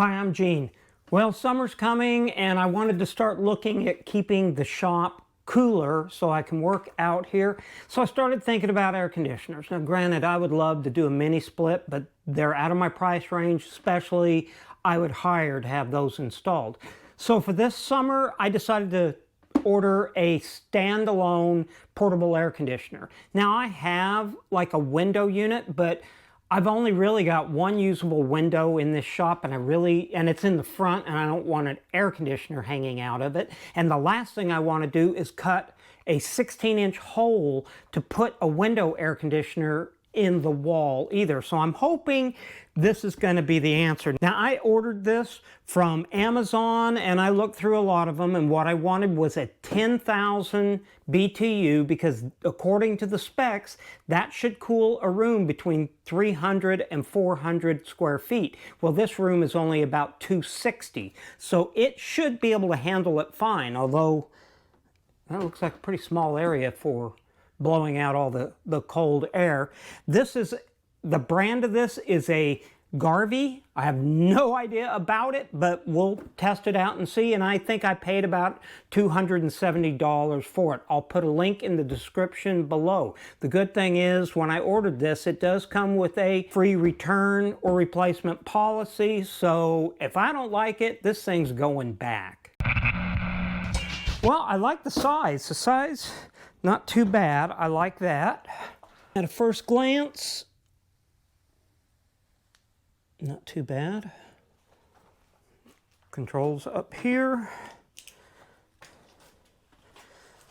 Hi, I'm Gene. Well, summer's coming and I wanted to start looking at keeping the shop cooler so I can work out here. So I started thinking about air conditioners. Now granted, I would love to do a mini split, but they're out of my price range, especially I would hire to have those installed. So for this summer, I decided to order a standalone portable air conditioner. Now I have like a window unit, but I've only really got one usable window in this shop, and it's in the front, and I don't want an air conditioner hanging out of it. And the last thing I want to do is cut a 16-inch hole to put a window air conditioner in the wall either. So I'm hoping this is going to be the answer. Now I ordered this from Amazon and I looked through a lot of them, and what I wanted was a 10,000 BTU because according to the specs that should cool a room between 300 and 400 square feet. Well, this room is only about 260, so it should be able to handle it fine, although that looks like a pretty small area for blowing out all the cold air. This is, the brand of this is a Garvey. I have no idea about it, but we'll test it out and see. And I think I paid about $270 for it. I'll put a link in the description below. The good thing is when I ordered this, it does come with a free return or replacement policy. So if I don't like it, this thing's going back. Well, I like the size. The size, not too bad. I like that. At a first glance, not too bad. Controls up here.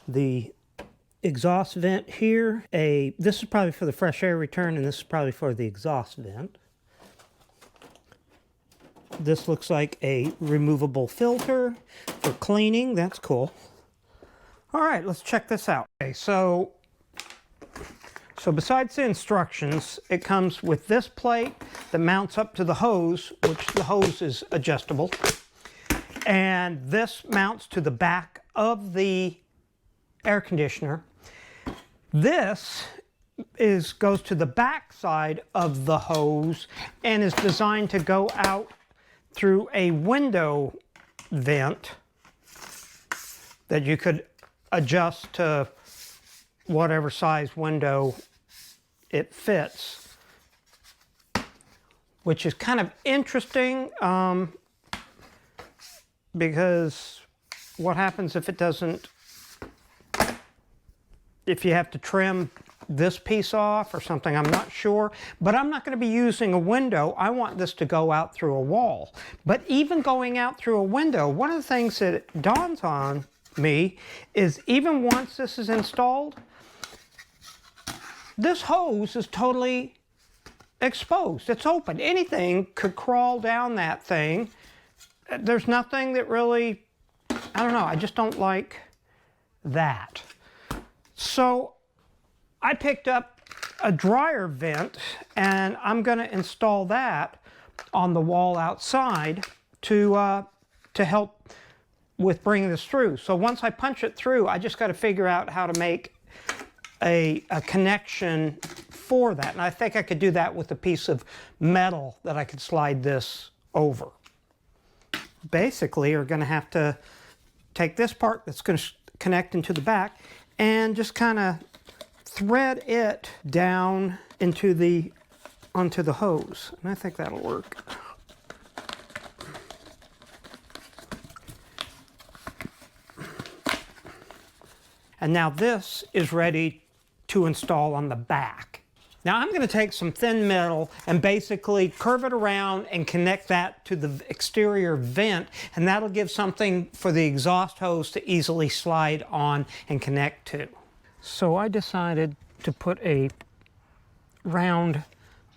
The exhaust vent here. This is probably for the fresh air return, and this is probably for the exhaust vent. This looks like a removable filter for cleaning. That's cool. All right, let's check this out. Okay, so besides the instructions, it comes with this plate that mounts up to the hose, which the hose is adjustable. And this mounts to the back of the air conditioner. This goes to the back side of the hose and is designed to go out through a window vent that you could adjust to whatever size window it fits, which is kind of interesting because what happens if it doesn't, if you have to trim this piece off or something, I'm not sure. But I'm not going to be using a window. I want this to go out through a wall. But even going out through a window, one of the things that it dawns on me is even once this is installed, this hose is totally exposed. It's open. Anything could crawl down that thing. There's nothing that really, I don't know, I just don't like that. So I picked up a dryer vent and I'm going to install that on the wall outside to help with bringing this through. So once I punch it through, I just got to figure out how to make a connection for that. And I think I could do that with a piece of metal that I could slide this over. Basically, you're going to have to take this part that's going to connect into the back and just kind of thread it down onto the hose. And I think that'll work. And now this is ready to install on the back. Now I'm going to take some thin metal and basically curve it around and connect that to the exterior vent, and that'll give something for the exhaust hose to easily slide on and connect to. So I decided to put a round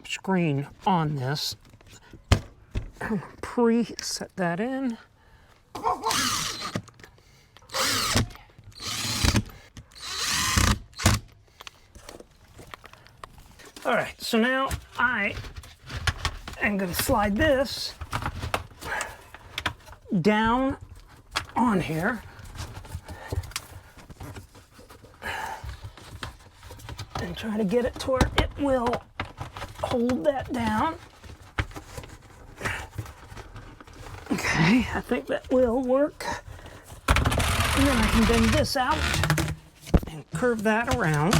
screen on this. Pre-set that in. All right, so now I am going to slide this down on here and try to get it to where it will hold that down. Okay, I think that will work. And then I can bend this out and curve that around.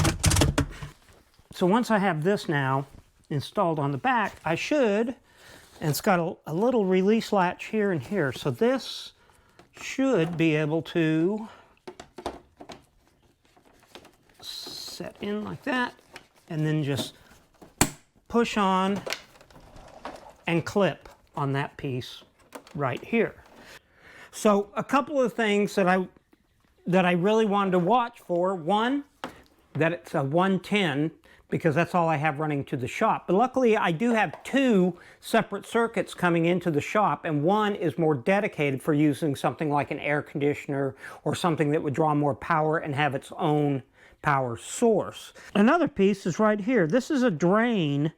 So once I have this now installed on the back, I should, and it's got a little release latch here and here, so this should be able to set in like that, and then just push on and clip on that piece right here. So a couple of things that I really wanted to watch for. One, that it's a 110, because that's all I have running to the shop. But luckily I do have two separate circuits coming into the shop, and one is more dedicated for using something like an air conditioner or something that would draw more power and have its own power source. Another piece is right here. This is a drain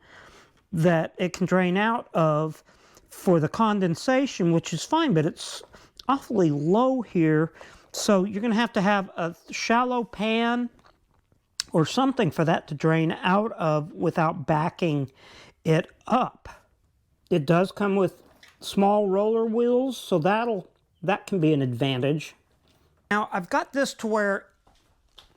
that it can drain out of for the condensation, which is fine, but it's awfully low here. So you're going to have a shallow pan or something for that to drain out of without backing it up. It does come with small roller wheels, so that can be an advantage. Now I've got this to where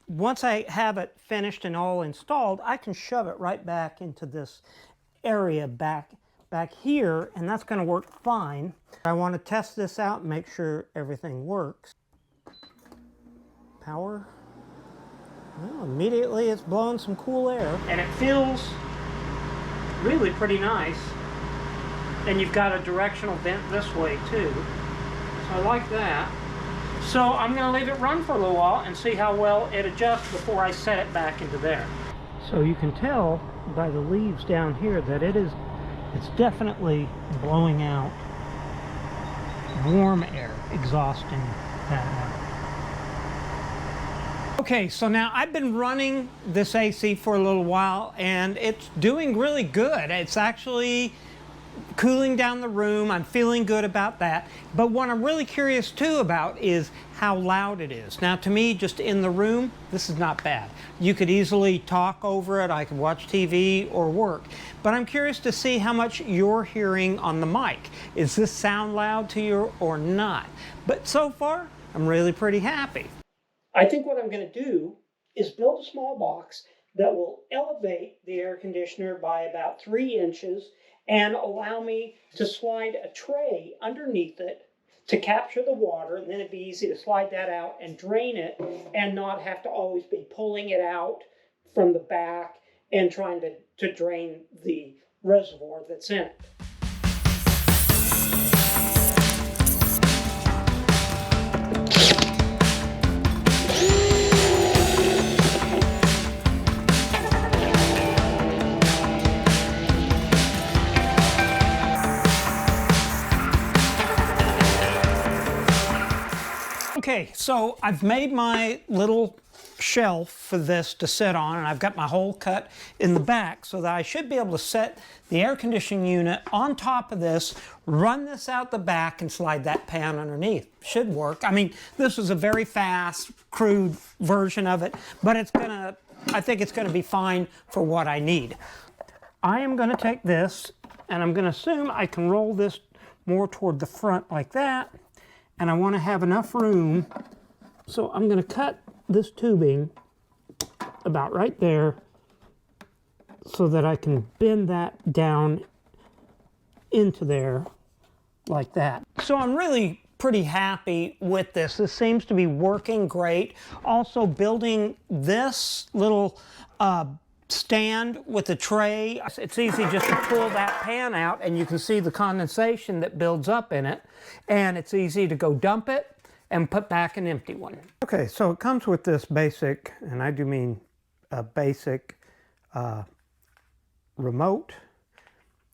once I have it finished and all installed, I can shove it right back into this area back here, and that's going to work fine. I want to test this out and make sure everything works. Power. Well, immediately it's blowing some cool air, and it feels really pretty nice. And you've got a directional vent this way too, so I like that. So I'm going to leave it run for a little while and see how well it adjusts before I set it back into there. So you can tell by the leaves down here that it's definitely blowing out warm air, exhausting that out. Okay, so now I've been running this AC for a little while, and it's doing really good. It's actually cooling down the room. I'm feeling good about that. But what I'm really curious too about is how loud it is. Now to me, just in the room, this is not bad. You could easily talk over it. I could watch TV or work. But I'm curious to see how much you're hearing on the mic. Is this sound loud to you or not? But so far, I'm really pretty happy. I think what I'm going to do is build a small box that will elevate the air conditioner by about 3 inches and allow me to slide a tray underneath it to capture the water, and then it'd be easy to slide that out and drain it and not have to always be pulling it out from the back and trying to drain the reservoir that's in it. Okay, so I've made my little shelf for this to sit on, and I've got my hole cut in the back so that I should be able to set the air conditioning unit on top of this, run this out the back, and slide that pan underneath. Should work. I mean, this is a very fast, crude version of it, but I think it's gonna be fine for what I need. I am gonna take this, and I'm gonna assume I can roll this more toward the front like that. And I want to have enough room, so I'm going to cut this tubing about right there so that I can bend that down into there like that. So I'm really pretty happy with this. This seems to be working great. Also building this little stand with a tray. It's easy just to pull that pan out and you can see the condensation that builds up in it, and it's easy to go dump it and put back an empty one. Okay, so it comes with this basic, and I do mean a basic remote.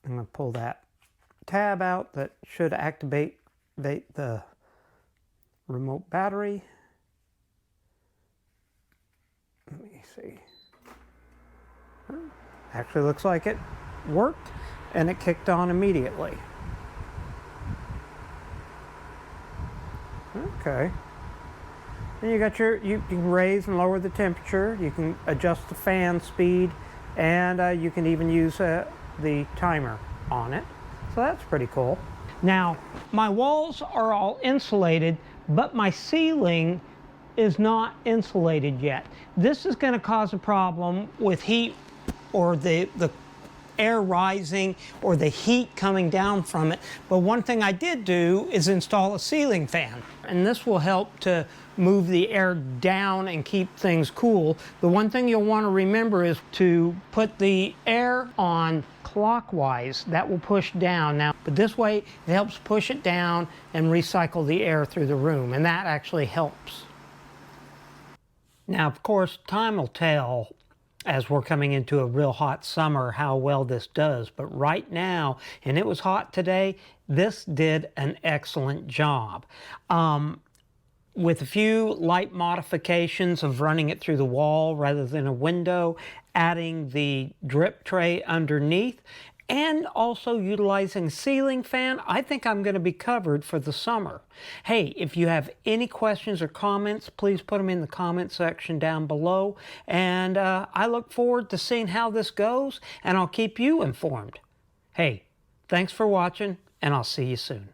I'm going to pull that tab out that should activate the remote battery. Let me see. Actually looks like it worked, and it kicked on immediately. Okay. Then you got you can raise and lower the temperature. You can adjust the fan speed, and you can even use the timer on it. So that's pretty cool. Now, my walls are all insulated, but my ceiling is not insulated yet. This is going to cause a problem with heat or the air rising or the heat coming down from it. But one thing I did do is install a ceiling fan, and this will help to move the air down and keep things cool. The one thing you'll want to remember is to put the air on clockwise. That will push down now, but this way it helps push it down and recycle the air through the room, and that actually helps. Now, of course, time will tell as we're coming into a real hot summer how well this does, but right now, and it was hot today, this did an excellent job. With a few light modifications of running it through the wall rather than a window, adding the drip tray underneath, and also utilizing ceiling fan, I think I'm going to be covered for the summer. Hey, if you have any questions or comments, please put them in the comment section down below. And I look forward to seeing how this goes, and I'll keep you informed. Hey, thanks for watching, and I'll see you soon.